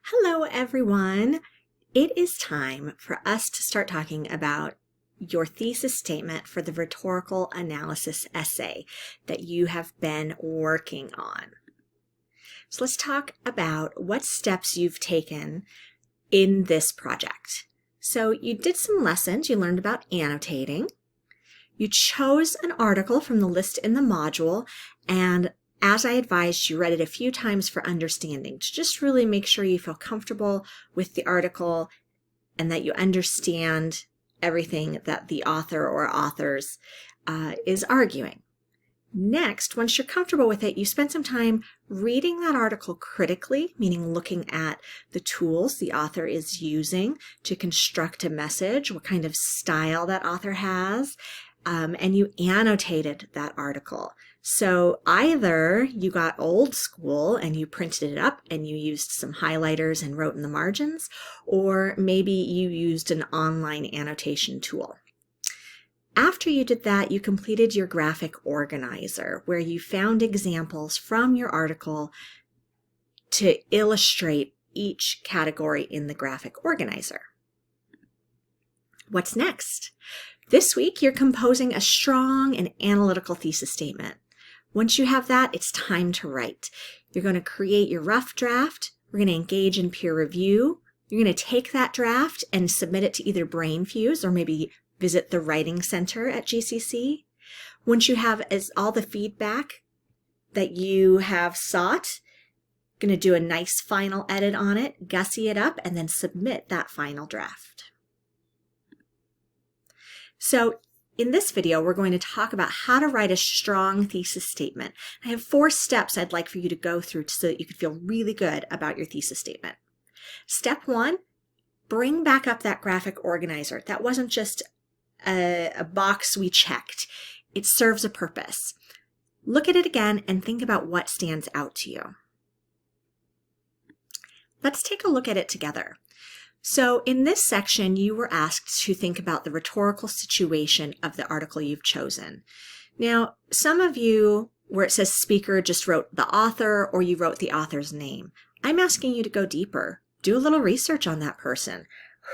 Hello, everyone. It is time for us to start talking about your thesis statement for the rhetorical analysis essay that you have been working on. So let's talk about what steps you've taken in this project. So you did some lessons. You learned about annotating. You chose an article from the list in the module, and as I advised, you read it a few times for understanding, to just really make sure you feel comfortable with the article and that you understand everything that the author or authors is arguing. Next, once you're comfortable with it, you spend some time reading that article critically, meaning looking at the tools the author is using to construct a message, what kind of style that author has, and you annotated that article. So either you got old school and you printed it up and you used some highlighters and wrote in the margins, or maybe you used an online annotation tool. After you did that, you completed your graphic organizer, where you found examples from your article to illustrate each category in the graphic organizer. What's next? This week, you're composing a strong and analytical thesis statement. Once you have that, it's time to write. You're going to create your rough draft. We're going to engage in peer review. You're going to take that draft and submit it to either BrainFuse or maybe visit the Writing Center at GCC. Once you have all the feedback that you have sought, you're going to do a nice final edit on it, gussy it up, and then submit that final draft. So in this video, we're going to talk about how to write a strong thesis statement. I have 4 steps I'd like for you to go through so that you can feel really good about your thesis statement. Step 1, bring back up that graphic organizer. That wasn't just a box we checked. It serves a purpose. Look at it again and think about what stands out to you. Let's take a look at it together. So in this section, you were asked to think about the rhetorical situation of the article you've chosen. Now, some of you, where it says speaker, just wrote the author or you wrote the author's name. I'm asking you to go deeper. Do a little research on that person.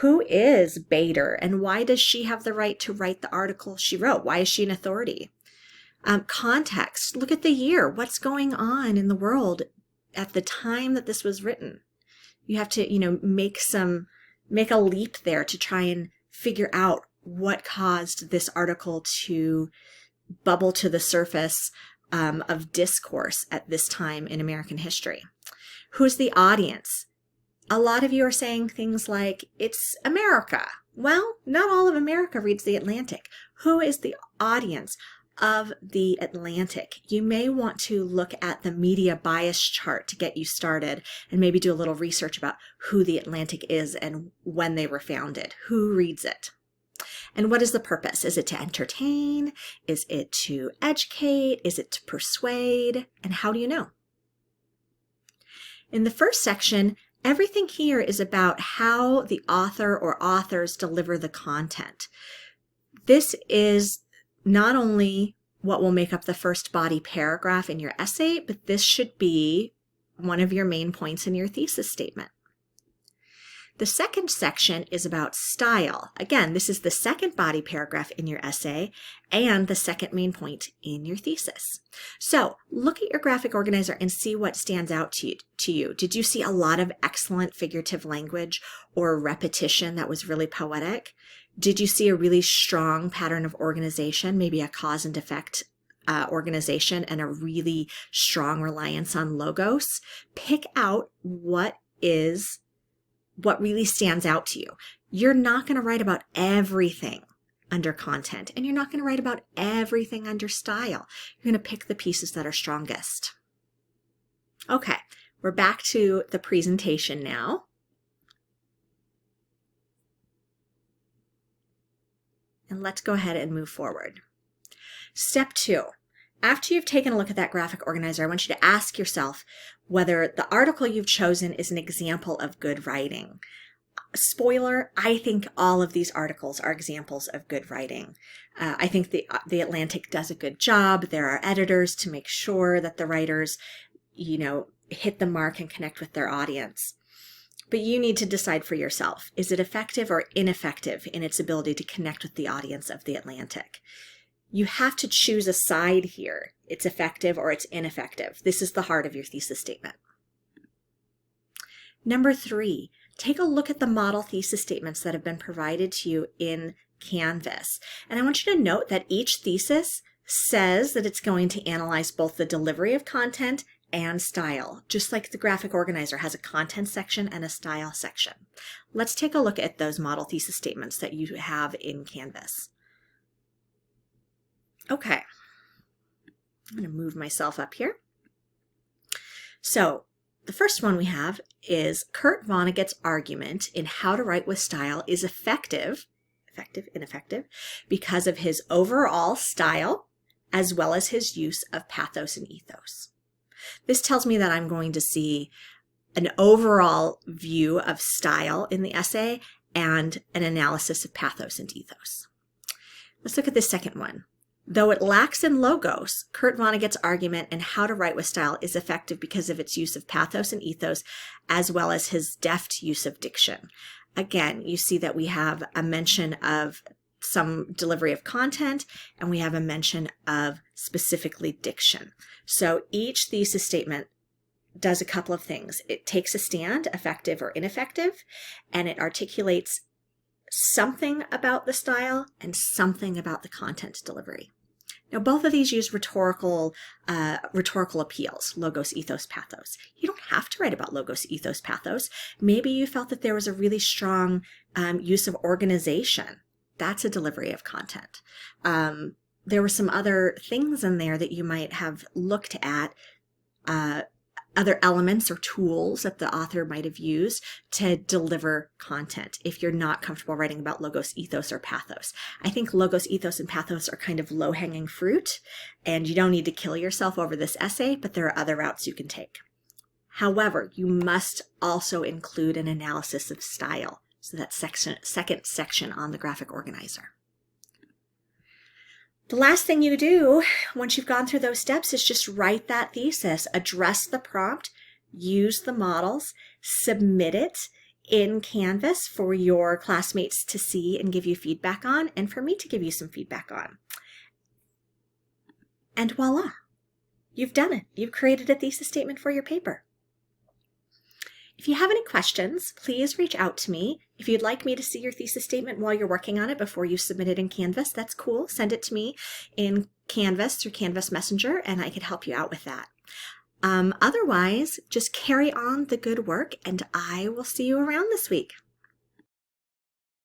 Who is Bader and why does she have the right to write the article she wrote? Why is she an authority? Context. Look at the year. What's going on in the world at the time that this was written? You have to, make a leap there to try and figure out what caused this article to bubble to the surface of discourse at this time in American history. Who's the audience? A lot of you are saying things like, it's America. Well, not all of America reads The Atlantic. Who is the audience of The Atlantic? You may want to look at the media bias chart to get you started and maybe do a little research about who The Atlantic is and when they were founded. Who reads it? And what is the purpose? Is it to entertain? Is it to educate? Is it to persuade? And how do you know? In the first section, everything here is about how the author or authors deliver the content. This is not only what will make up the first body paragraph in your essay, but this should be one of your main points in your thesis statement. The second section is about style. Again, this is the second body paragraph in your essay and the second main point in your thesis. So look at your graphic organizer and see what stands out to you. Did you see a lot of excellent figurative language or repetition that was really poetic? Did you see a really strong pattern of organization, maybe a cause and effect organization and a really strong reliance on logos? Pick out what really stands out to you. You're not going to write about everything under content, and you're not going to write about everything under style. You're going to pick the pieces that are strongest. Okay, we're back to the presentation now. And let's go ahead and move forward. Step 2. After you've taken a look at that graphic organizer, I want you to ask yourself whether the article you've chosen is an example of good writing. Spoiler, I think all of these articles are examples of good writing. I think the Atlantic does a good job. There are editors to make sure that the writers, hit the mark and connect with their audience. But you need to decide for yourself, is it effective or ineffective in its ability to connect with the audience of The Atlantic? You have to choose a side here. It's effective or it's ineffective. This is the heart of your thesis statement. Number 3, take a look at the model thesis statements that have been provided to you in Canvas. And I want you to note that each thesis says that it's going to analyze both the delivery of content and style, just like the graphic organizer has a content section and a style section. Let's take a look at those model thesis statements that you have in Canvas. Okay, I'm going to move myself up here. So the first one we have is Kurt Vonnegut's argument in How to Write with Style is effective, ineffective, because of his overall style as well as his use of pathos and ethos. This tells me that I'm going to see an overall view of style in the essay and an analysis of pathos and ethos. Let's look at the second one. Though it lacks in logos, Kurt Vonnegut's argument in How to Write with Style is effective because of its use of pathos and ethos, as well as his deft use of diction. Again, you see that we have a mention of some delivery of content, and we have a mention of specifically diction. So each thesis statement does a couple of things. It takes a stand, effective or ineffective, and it articulates something about the style and something about the content delivery. Now, both of these use rhetorical appeals, logos, ethos, pathos. You don't have to write about logos, ethos, pathos. Maybe you felt that there was a really strong use of organization. That's a delivery of content. There were some other things in there that you might have looked at, other elements or tools that the author might have used to deliver content if you're not comfortable writing about logos, ethos, or pathos. I think logos, ethos, and pathos are kind of low-hanging fruit, and you don't need to kill yourself over this essay, but there are other routes you can take. However, you must also include an analysis of style. So that's second section on the graphic organizer. The last thing you do once you've gone through those steps is just write that thesis, address the prompt, use the models, submit it in Canvas for your classmates to see and give you feedback on, and for me to give you some feedback on. And voila, you've done it. You've created a thesis statement for your paper. If you have any questions, please reach out to me. If you'd like me to see your thesis statement while you're working on it before you submit it in Canvas, that's cool. Send it to me in Canvas through Canvas Messenger, and I can help you out with that. Otherwise, just carry on the good work, and I will see you around this week.